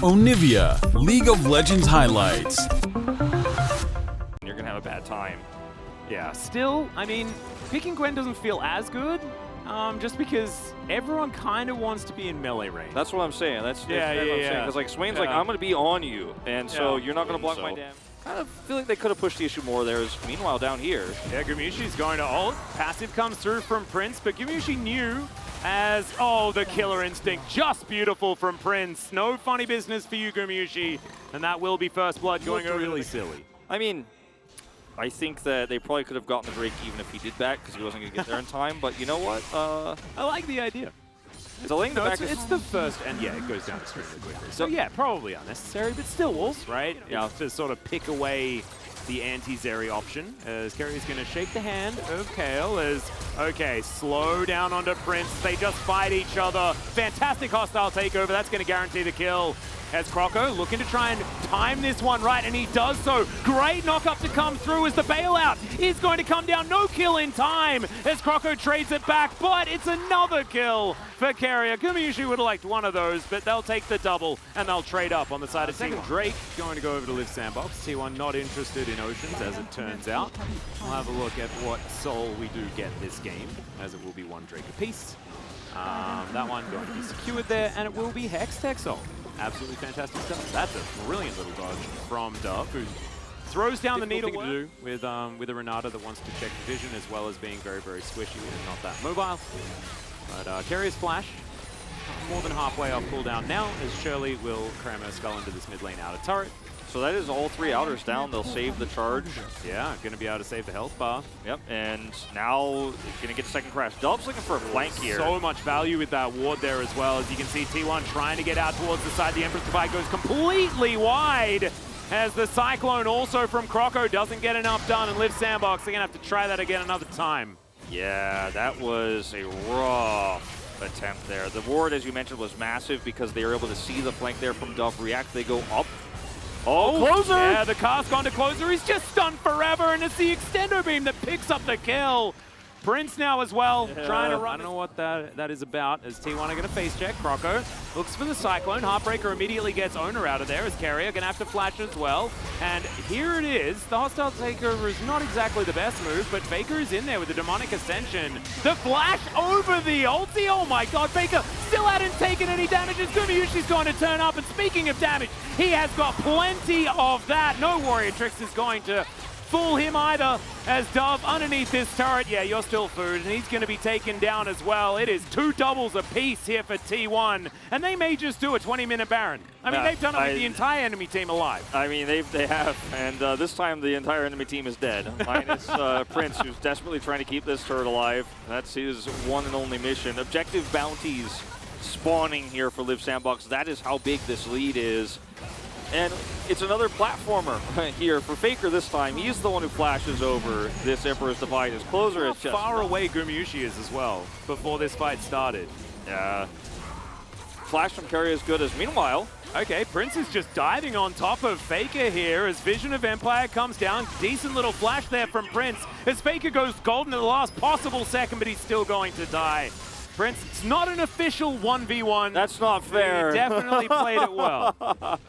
Onivia, League of Legends highlights. You're gonna have a bad time. Yeah, still, I mean, picking Gwen doesn't feel as good, just because everyone kind of wants to be in melee range. That's what I'm saying. That's what I'm saying. Because like Swain's like, I'm gonna be on you, and so you're not gonna block my damage. Kind of feel like they could have pushed the issue more there. Meanwhile, down here, yeah, Gumayusi's going to ult. Passive comes through from Prince, but Gumayusi knew as, oh, the killer instinct. Just beautiful from Prince. No funny business for you, Gumayusi. And that will be first blood going over. Really silly. I mean, I think that they probably could have gotten the Drake even if he did back, because he wasn't going to get there in time. But you know what? I like the idea. Delaying the back it's the first, and yeah, it goes down extremely quickly. So yeah, probably unnecessary, but still wolves, right? Yeah, to sort of pick away the anti-Zeri option, as Kerry's going to shake the hand of Kale as, okay, slow down onto Prince. They just fight each other. Fantastic hostile takeover. That's going to guarantee the kill. As Croco looking to try and time this one right, and he does so. Great knock-up to come through as the bailout is going to come down. No kill in time as Croco trades it back, but it's another kill for Carrier. Gumayusi would have liked one of those, but they'll take the double and they'll trade up on the side of T1. Drake going to go over to Liiv SANDBOX. T1 not interested in Oceans, as it turns out. We'll have a look at what soul we do get this game, as it will be one Drake apiece. That one going to be secured there, and it will be Hextech Soul. Absolutely fantastic stuff. That's a brilliant little dodge from Dove, who throws down the needle to do with a Renata that wants to check the vision, as well as being very, very squishy and not that mobile. But Carrier's flash, more than halfway off cooldown now, as Shirley will cram her skull into this mid lane outer turret. So that is all three outers down. They'll save the charge. Yeah, going to be able to save the health bar. Yep, and now going to get a second crash. Dove's looking for a flank here. So much value with that ward there as well. As you can see, T1 trying to get out towards the side. The Empress Divide goes completely wide as the Cyclone also from Croco doesn't get enough done. And Liiv SANDBOX, they're going to have to try that again another time. Yeah, that was a rough attempt there. The ward, as you mentioned, was massive because they were able to see the flank there from Dove react. They go up. Oh, Closer! Yeah, the cast onto Closer. He's just stunned forever, and it's the extendo beam that picks up the kill. Prince now as well, trying to run. I don't know what that is about, as T1 are going to face check. Croco looks for the Cyclone. Heartbreaker immediately gets Owner out of there, as Carrier going to have to flash as well. And here it is. The hostile takeover is not exactly the best move, but Faker is in there with the Demonic Ascension. The flash over the ulti. Oh my god, Faker still hadn't taken any damage. Gumayusi's going to turn up, and speaking of damage, he has got plenty of that. No Warrior Tricks is going to fool him either, as Dove underneath this turret. Yeah, you're still food, and he's going to be taken down as well. It is 2 doubles apiece here for T1, and they may just do a 20-minute Baron. I mean, they've done it with the entire enemy team alive. I mean, they have, and this time the entire enemy team is dead. Minus Prince, who's desperately trying to keep this turret alive. That's his one and only mission. Objective bounties spawning here for Liiv SANDBOX. That is how big this lead is. And it's another platformer here for Faker this time. He's the one who flashes over this Emperor's Divide. His closer is just far away Gumayusi is as well before this fight started. Yeah. Flash from Carrier is good as meanwhile. Okay, Prince is just diving on top of Faker here as Vision of Empire comes down. Decent little flash there from Prince as Faker goes golden at the last possible second, but he's still going to die. Prince, it's not an official 1v1. That's not fair. He definitely played it well.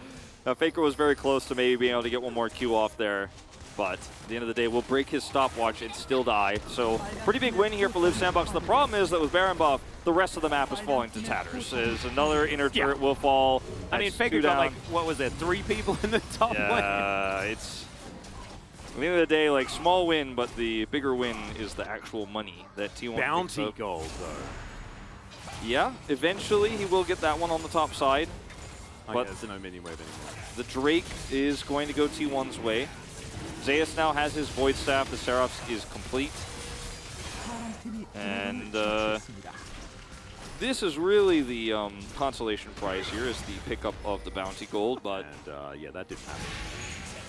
Faker was very close to maybe being able to get one more Q off there, but at the end of the day, will break his stopwatch and still die. So pretty big win here for Liiv SANDBOX. The problem is that with Baron buff, the rest of the map is falling to tatters. As another inner turret will fall. I mean, Faker got like, what was it, 3 people in the top lane? Yeah, it's at the end of the day, like, small win, but the bigger win is the actual money that T1 bounty gold, though. Yeah, eventually he will get that one on the top side. But there's no minion wave anymore. The Drake is going to go T1's way. Zeus now has his Void Staff. The Seraphs is complete. And this is really the consolation prize here, is the pickup of the bounty gold. But yeah, that didn't happen.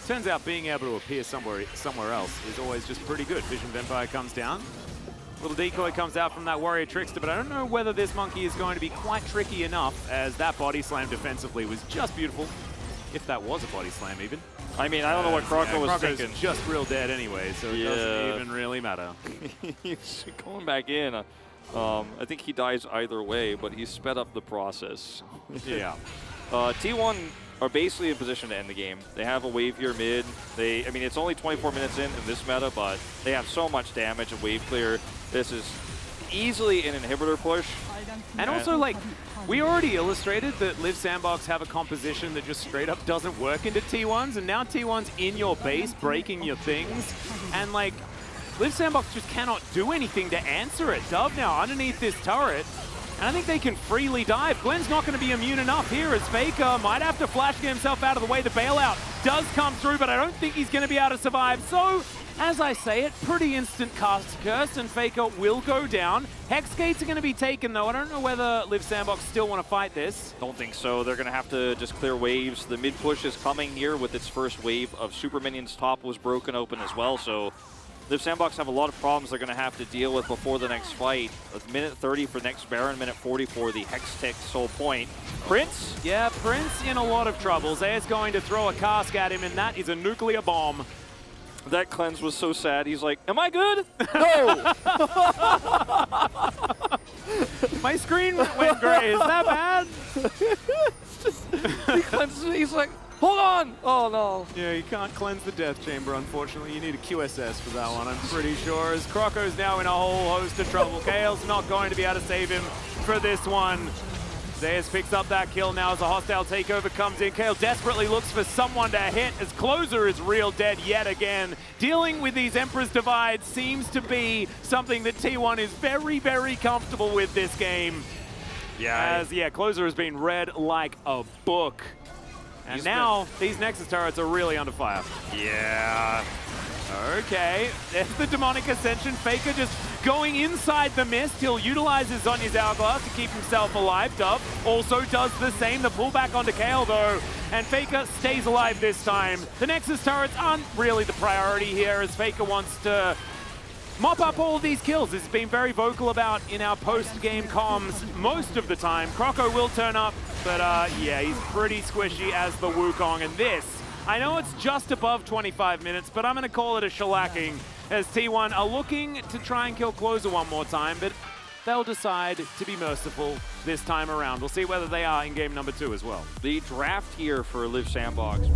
Turns out being able to appear somewhere else is always just pretty good. Vision of Empire comes down. Little decoy comes out from that Warrior Trickster, but I don't know whether this monkey is going to be quite tricky enough, as that body slam defensively was just beautiful. If that was a body slam even. I mean, I don't know what Croco was thinking. Just real dead anyway, so it doesn't even really matter. He's going back in. I think he dies either way, but he sped up the process. Yeah. T1 are basically in position to end the game. They have a wave here mid. I mean, it's only 24 minutes in this meta, but they have so much damage and wave clear. This is easily an inhibitor push. And also, like, we already illustrated that Liiv SANDBOX have a composition that just straight up doesn't work into T1s, and now T1's in your base, breaking your things, and like, Liiv SANDBOX just cannot do anything to answer it. Dove now underneath this turret, and I think they can freely dive. Glenn's not going to be immune enough here as Faker might have to flash get himself out of the way. The bailout does come through, but I don't think he's going to be able to survive. So, as I say it, pretty instant cast curse, and Faker will go down. Hex gates are going to be taken, though. I don't know whether Liiv SANDBOX still want to fight this. Don't think so. They're going to have to just clear waves. The mid push is coming here with its first wave of super minions. Top was broken open as well, so Liiv SANDBOX have a lot of problems they're going to have to deal with before the next fight. A minute 30 for next Baron, minute 40 for the Hex Tech sole point. Prince? Yeah, Prince in a lot of trouble. Zaya's going to throw a cask at him, and that is a nuclear bomb. That cleanse was so sad. He's like, am I good? No! My screen went gray. Is that bad? He cleanses it. He's like, hold on! Oh, no. Yeah, you can't cleanse the death chamber, unfortunately. You need a QSS for that one, I'm pretty sure. As Croco's now in a whole host of trouble. Kale's not going to be able to save him for this one. Zayas picks up that kill now as a hostile takeover comes in. Kale desperately looks for someone to hit as Closer is real dead yet again. Dealing with these Emperor's Divides seems to be something that T1 is very, very comfortable with this game. Yeah, Closer has been read like a book. And now, these Nexus turrets are really under fire. Yeah. Okay, there's the Demonic Ascension. Faker just going inside the mist. He'll utilize his Zhonya's Hourglass to keep himself alive. Dove also does the same. The pullback onto Kale, though, and Faker stays alive this time. The Nexus turrets aren't really the priority here, as Faker wants to mop up all of these kills. It's been very vocal about in our post-game comms most of the time. Croco will turn up, but yeah, he's pretty squishy as the Wukong, and this, I know it's just above 25 minutes, but I'm going to call it a shellacking as T1 are looking to try and kill Closer one more time, but they'll decide to be merciful this time around. We'll see whether they are in game number 2 as well. The draft here for Liiv SANDBOX